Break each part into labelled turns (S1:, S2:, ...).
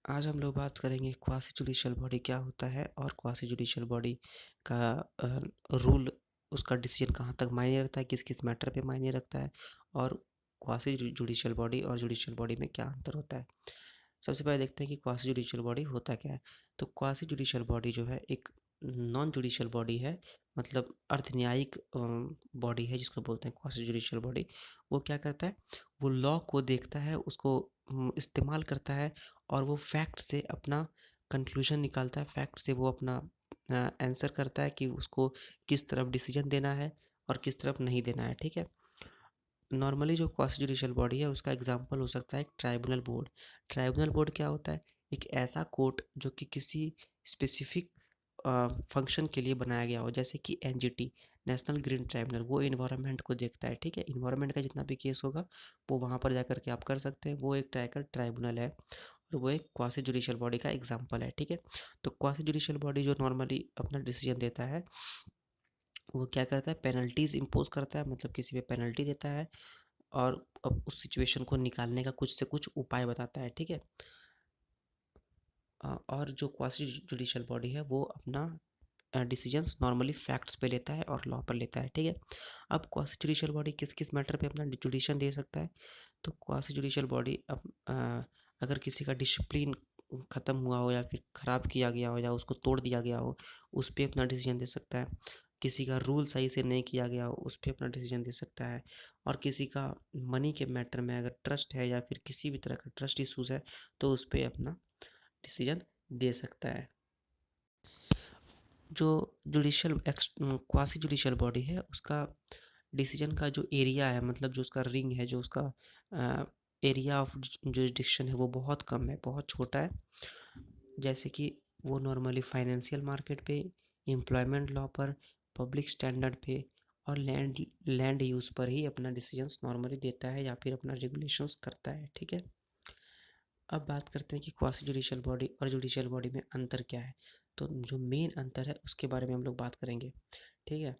S1: आज हम लोग बात करेंगे क्वासी जुडिशियल बॉडी क्या होता है और क्वासी जुडिशियल बॉडी का रूल, उसका डिसीजन कहाँ तक मायने रखता है, किस किस मैटर पे मायने रखता है, और क्वासी जुडिशियल बॉडी और जुडिशियल बॉडी में क्या अंतर होता है। सबसे पहले देखते हैं कि क्वासी जुडिशियल बॉडी होता क्या है। तो क्वासी जुडिशियल बॉडी जो है एक नॉन जुडिशियल बॉडी है, मतलब अर्ध न्यायिक बॉडी है जिसको बोलते हैं क्वासी जुडिशियल बॉडी। वो क्या करता है, वो लॉ को देखता है, उसको इस्तेमाल करता है और वो फैक्ट से अपना कंक्लूजन निकालता है, फैक्ट से वो अपना आंसर करता है कि उसको किस तरफ डिसीजन देना है और किस तरफ नहीं देना है। ठीक है। नॉर्मली जो क्वासी जुडिशियल बॉडी है उसका एग्जांपल हो सकता है एक ट्राइब्यूनल बोर्ड। ट्राइब्यूनल बोर्ड क्या होता है, एक ऐसा कोर्ट जो कि किसी स्पेसिफिक फंक्शन के लिए बनाया गया हो, जैसे कि एनजीटी, नेशनल ग्रीन ट्राइब्यूनल, वो इन्वायरमेंट को देखता है। ठीक है, इन्वायरमेंट का जितना भी केस होगा वो वहाँ पर जाकर के आप कर सकते हैं, वो एक टाइप का ट्राइब्यूनल है और वो एक क्वासी जुडिशियल बॉडी का एग्जाम्पल है। ठीक है, तो क्वासी जुडिशियल बॉडी जो नॉर्मली अपना डिसीजन देता है वो क्या करता है, पेनल्टीज इम्पोज करता है, मतलब किसी पे पेनल्टी देता है और अब उस सिचुएशन को निकालने का कुछ से कुछ उपाय बताता है। ठीक है। और जो क्वासी जुडिशियल बॉडी है वो अपना डिसीजंस नॉर्मली फैक्ट्स पे लेता है और लॉ पर लेता है। ठीक है। अब क्वासी जुडिशियल बॉडी किस किस मैटर पे अपना जुडिशन दे सकता है, तो क्वासी जुडिशियल बॉडी अब अगर किसी का डिसिप्लिन ख़त्म हुआ हो या फिर ख़राब किया गया हो या उसको तोड़ दिया गया हो, उस पर अपना डिसीजन दे सकता है। किसी का रूल सही से नहीं किया गया हो, उस पर अपना डिसीजन दे सकता है। और किसी का मनी के मैटर में अगर ट्रस्ट है या फिर किसी भी तरह का ट्रस्ट इशूज़ है तो उस पर अपना डिसीजन दे सकता है। जो जुडिशियल क्वासी जुडिशियल बॉडी है उसका डिसीजन का जो एरिया है, मतलब जो उसका रिंग है, जो उसका एरिया ऑफ जुरिडिक्शन है वो बहुत कम है, बहुत छोटा है। जैसे कि वो नॉर्मली फाइनेंशियल मार्केट पे, एम्प्लॉयमेंट लॉ पर, पब्लिक स्टैंडर्ड पे और लैंड यूज़ पर ही अपना डिसीजंस नॉर्मली देता है या फिर अपना रेगुलेशंस करता है। ठीक है। अब बात करते हैं कि क्वासी जुडिशियल बॉडी और जुडिशियल बॉडी में अंतर क्या है। तो जो मेन अंतर है उसके बारे में हम लोग बात करेंगे। ठीक है।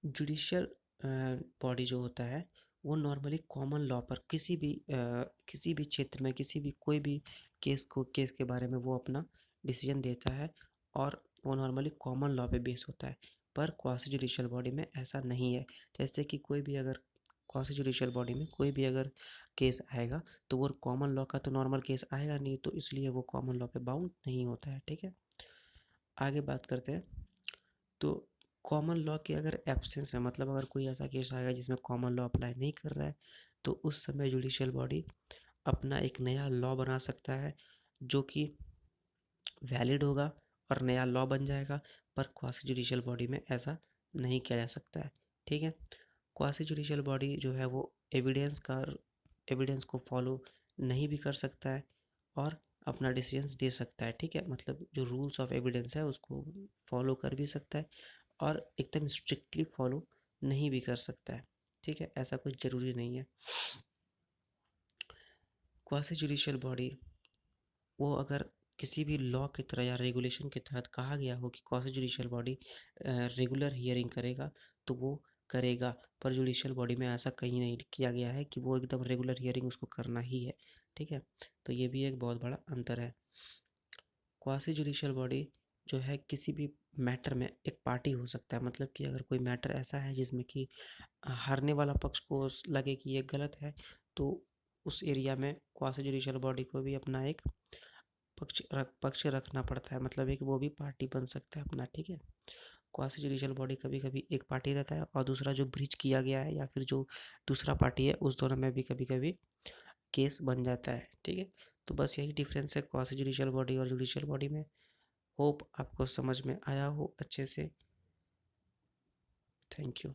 S1: जुडिशियल बॉडी जो होता है वो नॉर्मली कॉमन लॉ पर किसी भी क्षेत्र में किसी भी कोई भी केस के बारे में वो अपना डिसीजन देता है और वो नॉर्मली कॉमन लॉ पे बेस होता है। पर क्वासी जुडिशियल बॉडी में ऐसा नहीं है। जैसे कि कोई भी अगर क्वासी जुडिशियल बॉडी में कोई भी अगर केस आएगा तो वो कॉमन लॉ का तो नॉर्मल केस आएगा नहीं, तो इसलिए वो कॉमन लॉ पे बाउंड नहीं होता है। ठीक है। आगे बात करते हैं। तो कॉमन लॉ के अगर एब्सेंस में, मतलब अगर कोई ऐसा केस आएगा जिसमें कॉमन लॉ अप्लाई नहीं कर रहा है, तो उस समय जुडिशियल बॉडी अपना एक नया लॉ बना सकता है जो कि वैलिड होगा और नया लॉ बन जाएगा। पर क्वासी जुडिशियल बॉडी में ऐसा नहीं किया जा सकता है। ठीक है। क्वासी जुडिशियल बॉडी जो है वो एविडेंस को फॉलो नहीं भी कर सकता है और अपना डिसीजंस दे सकता है। ठीक है, मतलब जो रूल्स ऑफ एविडेंस है उसको फॉलो कर भी सकता है और एकदम स्ट्रिक्टली फॉलो नहीं भी कर सकता है। ठीक है, ऐसा कुछ ज़रूरी नहीं है। क्वासी जुडिशियल बॉडी वो अगर किसी भी लॉ की तरह या रेगुलेशन के तहत कहा गया हो कि quasi judicial body regular hearing करेगा तो वो करेगा, पर जुडिशियल बॉडी में ऐसा कहीं नहीं किया गया है कि वो एकदम रेगुलर हियरिंग उसको करना ही है। ठीक है, तो ये भी एक बहुत बड़ा अंतर है। क्वासी जुडिशियल बॉडी जो है किसी भी मैटर में एक पार्टी हो सकता है, मतलब कि अगर कोई मैटर ऐसा है जिसमें कि हारने वाला पक्ष को लगे कि ये गलत है, तो उस एरिया में क्वासी जुडिशियल बॉडी को भी अपना एक पक्ष रखना पड़ता है, मतलब एक वो भी पार्टी बन सकता है अपना। ठीक है। क्वासी जुडिशियल बॉडी कभी कभी एक पार्टी रहता है और दूसरा जो ब्रीच किया गया है या फिर जो दूसरा पार्टी है उस दोनों में भी कभी कभी केस बन जाता है। ठीक है, तो बस यही डिफरेंस है क्वासी जुडिशियल बॉडी और जुडिशियल बॉडी में। होप आपको समझ में आया हो अच्छे से। Thank you.